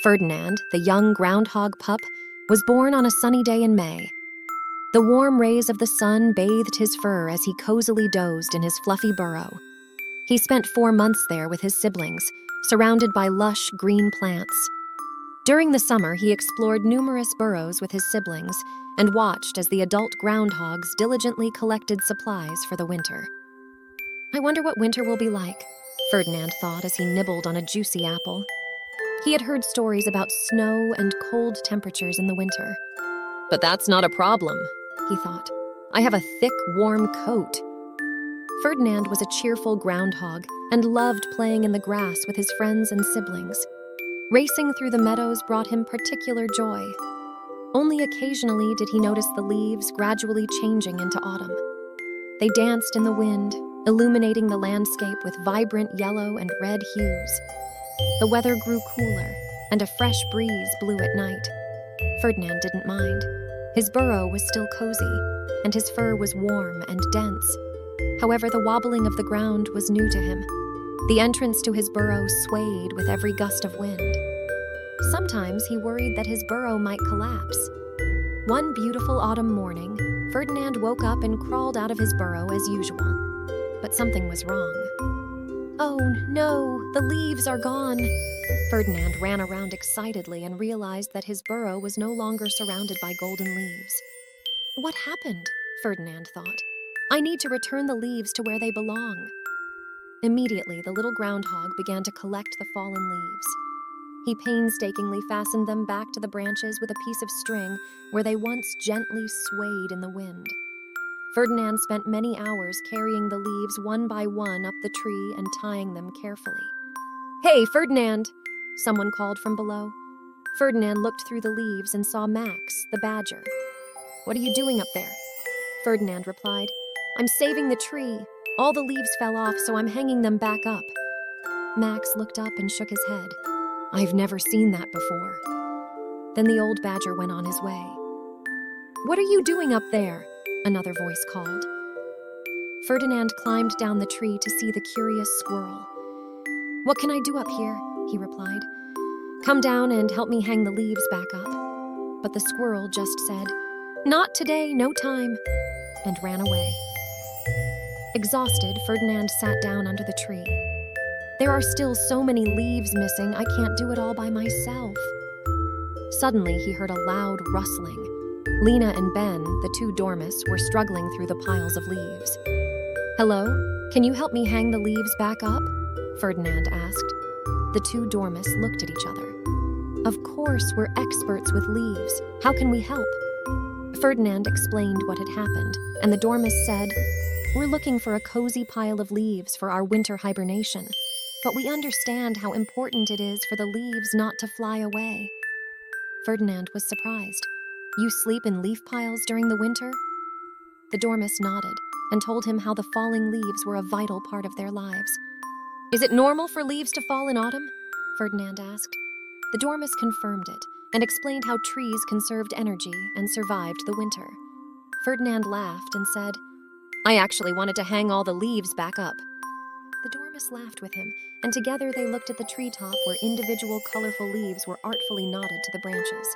Ferdinand, the young groundhog pup, was born on a sunny day in May. The warm rays of the sun bathed his fur as he cozily dozed in his fluffy burrow. He spent 4 months there with his siblings, surrounded by lush green plants. During the summer, he explored numerous burrows with his siblings and watched as the adult groundhogs diligently collected supplies for the winter. "I wonder what winter will be like," Ferdinand thought as he nibbled on a juicy apple. He had heard stories about snow and cold temperatures in the winter. "But that's not a problem," he thought. "I have a thick, warm coat." Ferdinand was a cheerful groundhog and loved playing in the grass with his friends and siblings. Racing through the meadows brought him particular joy. Only occasionally did he notice the leaves gradually changing into autumn. They danced in the wind, illuminating the landscape with vibrant yellow and red hues. The weather grew cooler, and a fresh breeze blew at night. Ferdinand didn't mind. His burrow was still cozy, and his fur was warm and dense. However, the wobbling of the ground was new to him. The entrance to his burrow swayed with every gust of wind. Sometimes he worried that his burrow might collapse. One beautiful autumn morning, Ferdinand woke up and crawled out of his burrow as usual. But something was wrong. "Oh no, the leaves are gone!" Ferdinand ran around excitedly and realized that his burrow was no longer surrounded by golden leaves. "What happened?" Ferdinand thought. "I need to return the leaves to where they belong." Immediately, the little groundhog began to collect the fallen leaves. He painstakingly fastened them back to the branches with a piece of string where they once gently swayed in the wind. Ferdinand spent many hours carrying the leaves one by one up the tree and tying them carefully. "Hey, Ferdinand!" someone called from below. Ferdinand looked through the leaves and saw Max, the badger. "What are you doing up there?" Ferdinand replied, "I'm saving the tree. All the leaves fell off, so I'm hanging them back up." Max looked up and shook his head. "I've never seen that before." Then the old badger went on his way. "What are you doing up there?" another voice called. Ferdinand climbed down the tree to see the curious squirrel. "What can I do up here?" he replied. "Come down and help me hang the leaves back up." But the squirrel just said, "Not today, no time," and ran away. Exhausted, Ferdinand sat down under the tree. "There are still so many leaves missing, I can't do it all by myself." Suddenly, he heard a loud rustling. Lena and Ben, the 2 dormice, were struggling through the piles of leaves. "Hello? Can you help me hang the leaves back up?" Ferdinand asked. The 2 dormice looked at each other. "Of course, we're experts with leaves. How can we help?" Ferdinand explained what had happened, and the dormice said, "We're looking for a cozy pile of leaves for our winter hibernation, but we understand how important it is for the leaves not to fly away." Ferdinand was surprised. "You sleep in leaf piles during the winter?" The dormice nodded and told him how the falling leaves were a vital part of their lives. "Is it normal for leaves to fall in autumn?" Ferdinand asked. The dormice confirmed it and explained how trees conserved energy and survived the winter. Ferdinand laughed and said, "I actually wanted to hang all the leaves back up." The dormice laughed with him, and together they looked at the treetop where individual colorful leaves were artfully knotted to the branches.